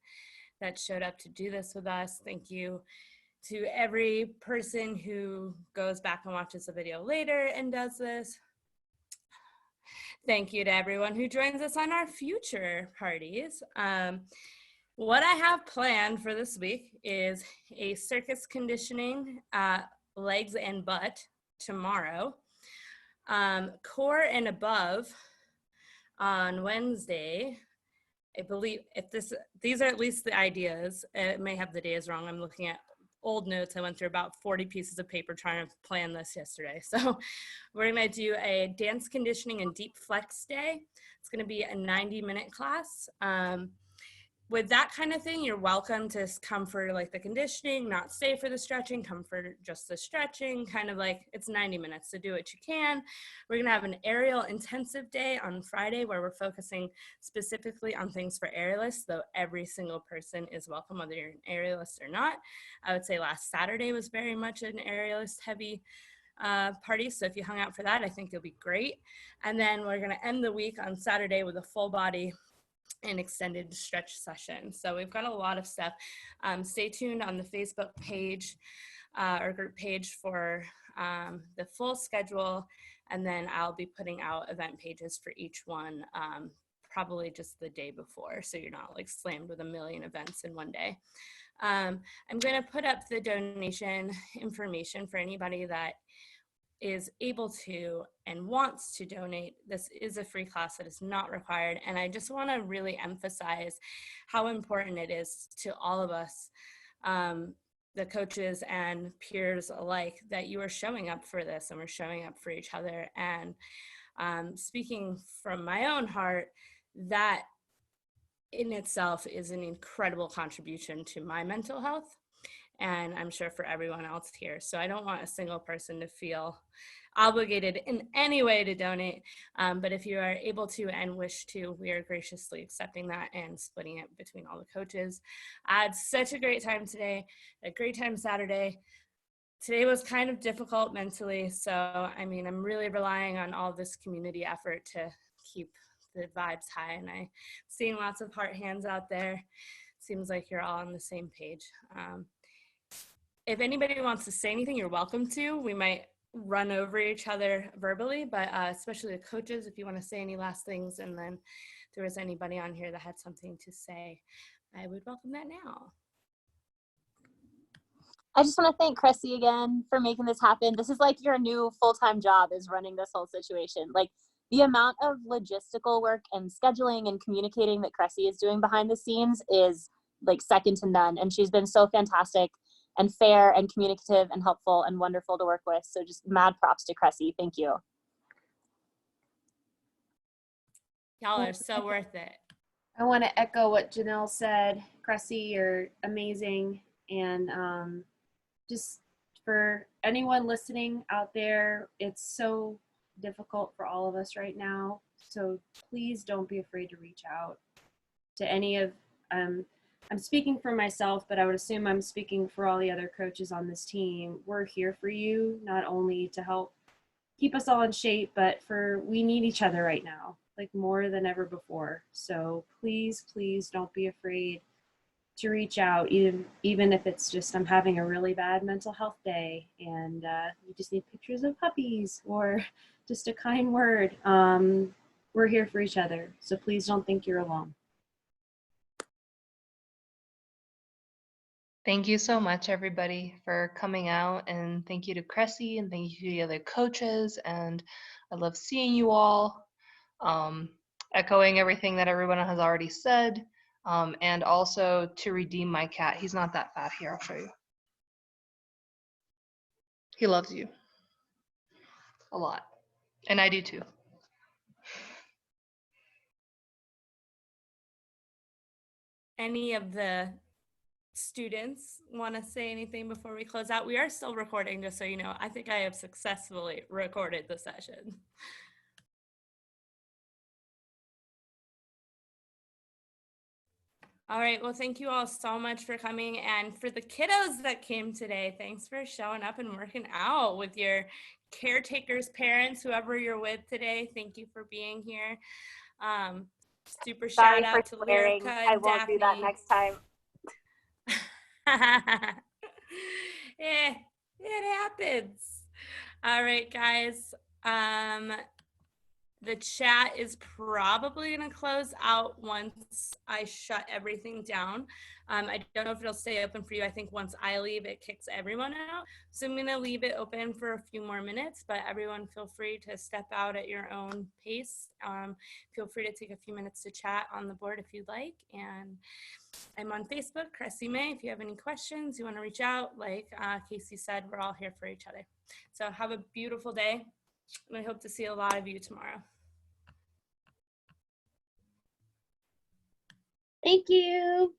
that showed up to do this with us. Thank you to every person who goes back and watches the video later and does this. Thank you to everyone who joins us on our future parties. What I have planned for this week is a circus conditioning, legs and butt tomorrow. Core and above on Wednesday. I believe these are at least the ideas. It may have the days wrong. I'm looking at old notes. I went through about 40 pieces of paper trying to plan this yesterday. So we're gonna do a dance conditioning and deep flex day. It's gonna be a 90-minute class. With that kind of thing, you're welcome to come for like the conditioning, not stay for the stretching, come for just the stretching, kind of like it's 90 minutes to do what you can. We're gonna have an aerial intensive day on Friday where we're focusing specifically on things for aerialists, though every single person is welcome, whether you're an aerialist or not. I would say last Saturday was very much an aerialist heavy party, so if you hung out for that, I think you'll be great. And then we're gonna end the week on Saturday with a full body an extended stretch session. So we've got a lot of stuff. Stay tuned on the Facebook page or group page for the full schedule, and then I'll be putting out event pages for each one probably just the day before, so you're not like slammed with a million events in one day. I'm going to put up the donation information for anybody that is able to and wants to donate. This is a free class that is not required. And I just want to really emphasize how important it is to all of us, the coaches and peers alike, that you are showing up for this and we're showing up for each other. And speaking from my own heart, that in itself is an incredible contribution to my mental health, and I'm sure for everyone else here. So I don't want a single person to feel obligated in any way to donate, but if you are able to and wish to, we are graciously accepting that and splitting it between all the coaches. I had such a great time today, a great time Saturday. Today was kind of difficult mentally, so I mean, I'm really relying on all this community effort to keep the vibes high, and I'm seeing lots of heart hands out there. Seems like you're all on the same page. If anybody wants to say anything, you're welcome to. We might run over each other verbally, but especially the coaches, if you want to say any last things, and then if there was anybody on here that had something to say, I would welcome that now. I just want to thank Cressie again for making this happen. This is like your new full-time job, is running this whole situation. Like the amount of logistical work and scheduling and communicating that Cressie is doing behind the scenes is like second to none. And she's been so fantastic and fair and communicative and helpful and wonderful to work with. So just mad props to Cressie. Thank you. Y'all are so worth it. I want to echo what Janelle said. Cressie, you're amazing. And just for anyone listening out there, it's so difficult for all of us right now. So please don't be afraid to reach out to any of, I'm speaking for myself, but I would assume I'm speaking for all the other coaches on this team. We're here for you, not only to help keep us all in shape, but we need each other right now, like more than ever before. So please, please don't be afraid to reach out, even if it's just, I'm having a really bad mental health day and you just need pictures of puppies or just a kind word. We're here for each other, so please don't think you're alone. Thank you so much, everybody, for coming out, and thank you to Cressie, and thank you to the other coaches, and I love seeing you all. Echoing everything that everyone has already said, and also to redeem my cat. He's not that fat. Here, I'll show you. He loves you a lot, and I do too. Any of the students want to say anything before we close out? We are still recording, just so you know. I think I have successfully recorded the session. All right, well, thank you all so much for coming. And for the kiddos that came today, thanks for showing up and working out with your caretakers, parents, whoever you're with today. Thank you for being here. Super Sorry shout for out to swearing. Lyrica I and won't Daphne. do that next time. It happens. All right, guys. The chat is probably going to close out once I shut everything down. I don't know if it'll stay open for you. I think once I leave, it kicks everyone out. So I'm going to leave it open for a few more minutes, but everyone feel free to step out at your own pace. Feel free to take a few minutes to chat on the board if you'd like. And I'm on Facebook, Cressie May. If you have any questions, you want to reach out, like Casey said, we're all here for each other. So have a beautiful day. And I hope to see a lot of you tomorrow. Thank you.